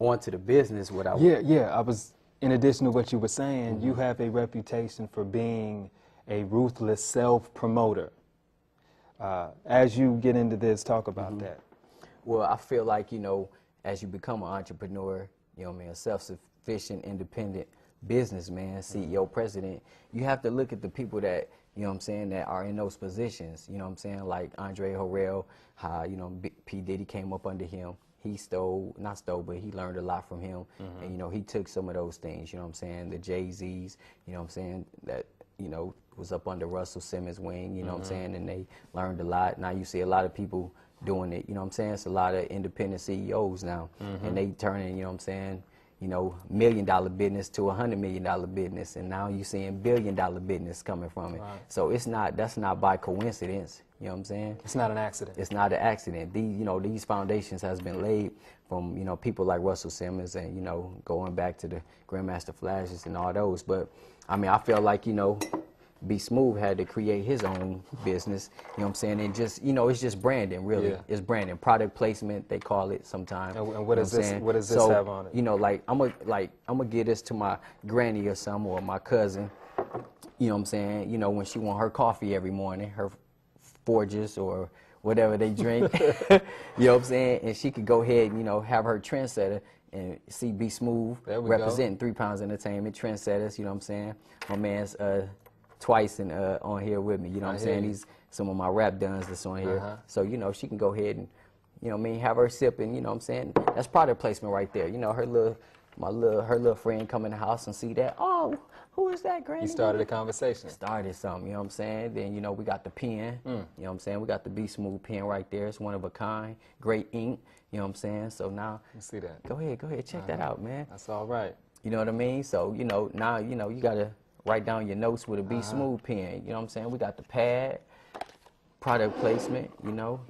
on to the business, what I Yeah. I was, in addition to what you were saying, you have a reputation for being a ruthless self-promoter. As you get into this, talk about that. Well, I feel like, you know, as you become an entrepreneur, you know what I mean, a self-sufficient, independent businessman, CEO, president, you have to look at the people that, you know what I'm saying, that are in those positions, you know what I'm saying, like Andre Harrell, how, you know, P. Diddy came up under him. He not stole, but he learned a lot from him. And, you know, he took some of those things, you know what I'm saying, the Jay-Z's, you know what I'm saying, that, you know, was up under Russell Simmons' wing, you know what I'm saying, and they learned a lot. Now you see a lot of people doing it, you know what I'm saying, it's a lot of independent CEOs now, and they turning, you know what I'm saying, you know, $1 million business to $100 million business, and now you're seeing $1 billion business coming from it. Right. So that's not by coincidence, you know what I'm saying? It's not an accident. It's not an accident. You know, these foundations has been laid from, you know, people like Russell Simmons and, you know, going back to the Grandmaster Flashes and all those. But, I mean, I feel like, you know, B-Smoove had to create his own business, you know what I'm saying, and just, you know, it's just branding, really. Yeah. It's branding, product placement, they call it sometimes. And what, is this, what does this have on it? You know, like, I'm gonna give this to my granny or something, or my cousin, you know what I'm saying, you know, when she want her coffee every morning, her Forges or whatever they drink, you know what I'm saying, and she could go ahead and, you know, have her trendsetter and see B-Smoove representing 3 Pounds Entertainment, trendsetters, you know what I'm saying. My man's twice on here with me, you know what I'm saying? He's some of my rap duns that's on here. So, you know, she can go ahead and, you know what I mean, have her sipping, you know what I'm saying? That's product placement right there. You know, her little friend come in the house and see that, oh, who is that, Granny? You started a conversation. Started something, you know what I'm saying? Then, you know, we got the pen, you know what I'm saying? We got the B-Smoove pen right there. It's one of a kind, great ink, you know what I'm saying? So now, let me see that. Go ahead, check that out, man. That's all right. You know what I mean? So, you know, now, you know, you got to write down your notes with a B-Smoove pen, you know what I'm saying? We got the pad, product placement, you know,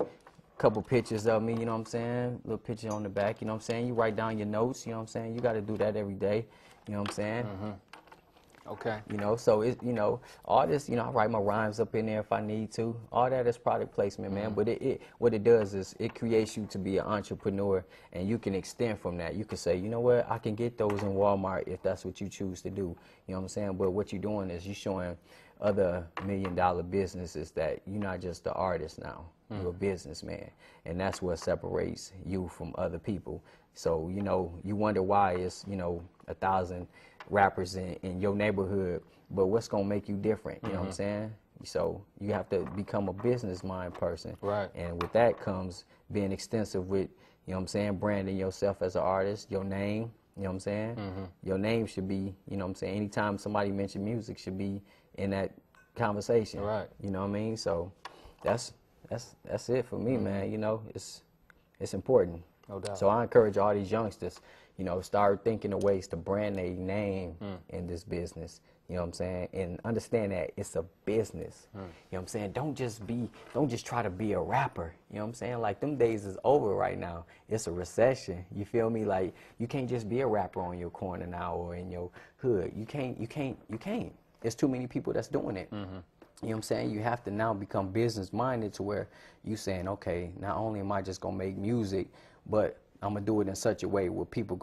couple pictures of me, you know what I'm saying? Little picture on the back, you know what I'm saying? You write down your notes, you know what I'm saying? You got to do that every day, you know what I'm saying? Okay. You know, so it, you know, all this, you know, I write my rhymes up in there if I need to. All that is product placement, man. But what it does is it creates you to be an entrepreneur, and you can extend from that. You can say, you know what, I can get those in Walmart if that's what you choose to do. You know what I'm saying? But what you're doing is you're showing other $1 million businesses that you're not just an artist now. You're a businessman, and that's what separates you from other people. So, you know, you wonder why it's, you know, 1,000 rappers in your neighborhood, but what's going to make you different, you know what I'm saying? So you have to become a business mind person. Right. And with that comes being extensive with, you know what I'm saying, branding yourself as an artist, your name, you know what I'm saying? Your name should be, you know what I'm saying, anytime somebody mentions music should be in that conversation. Right. You know what I mean? So that's it for me, man. You know, it's important. No doubt. So I encourage all these youngsters, you know, start thinking of ways to brand their name in this business. You know what I'm saying? And understand that it's a business. You know what I'm saying? Don't just try to be a rapper. You know what I'm saying? Like, them days is over right now. It's a recession. You feel me? Like, you can't just be a rapper on your corner now or in your hood. You can't. There's too many people that's doing it. You know what I'm saying? You have to now become business minded to where you saying, okay, not only am I just gonna make music, but I'm gonna do it in such a way where people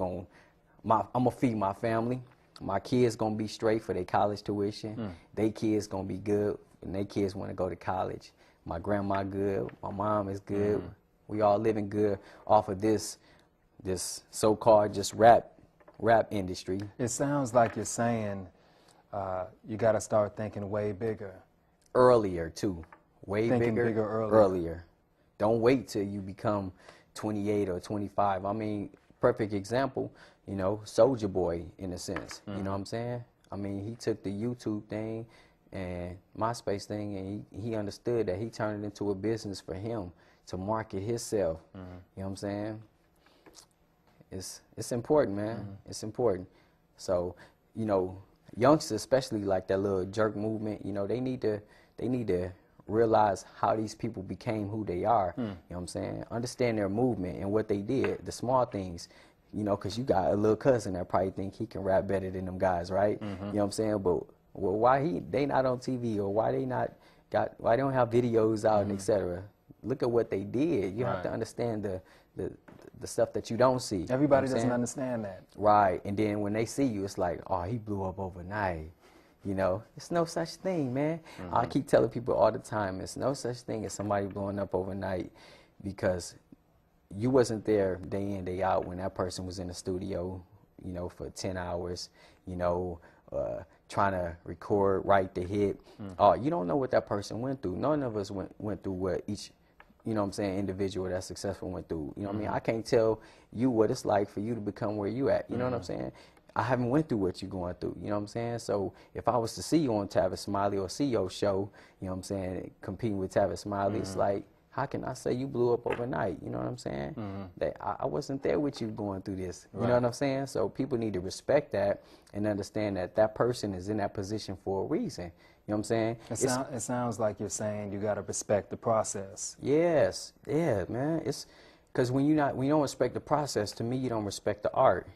I'm gonna feed my family. My kids gonna be straight for their college tuition. They kids gonna be good, and they kids want to go to college. My grandma good. My mom is good. We all living good off of this so-called just rap industry. It sounds like you're saying you got to start thinking way bigger. Earlier too, Thinking bigger earlier. Don't wait till you become 28 or 25. I mean, perfect example, you know, Soulja Boy in a sense. You know what I'm saying? I mean, he took the YouTube thing and MySpace thing, and he understood that he turned it into a business for him to market himself. You know what I'm saying? It's important, man. It's important. So, you know, youngsters, especially like that little jerk movement, you know, they need to realize how these people became who they are. You know what I'm saying? Understand their movement and what they did, the small things. You know, because you got a little cousin that probably think he can rap better than them guys, right? You know what I'm saying? But well, why they not on TV, or why they don't have videos out and etc. Look at what they did. You have to understand the stuff that you don't see. Everybody you know doesn't understand that. Right. And then when they see you, it's like, oh, he blew up overnight. You know, it's no such thing, man. I keep telling people all the time, it's no such thing as somebody blowing up overnight, because you wasn't there day in, day out when that person was in the studio, you know, for 10 hours, you know, trying to record, write the hit. You don't know what that person went through. None of us went through what each, you know what I'm saying, individual that's successful went through. You know what I mean? I can't tell you what it's like for you to become where you at. You know what I'm saying? I haven't went through what you're going through. You know what I'm saying? So if I was to see you on Tavis Smiley or see your show, you know what I'm saying, competing with Tavis Smiley, it's like, how can I say you blew up overnight? You know what I'm saying? That I wasn't there with you going through this. You know what I'm saying? So people need to respect that and understand that that person is in that position for a reason. You know what I'm saying? It sounds like you're saying you got to respect the process. Yes. Yeah, man. It's because when you don't respect the process, to me, you don't respect the art.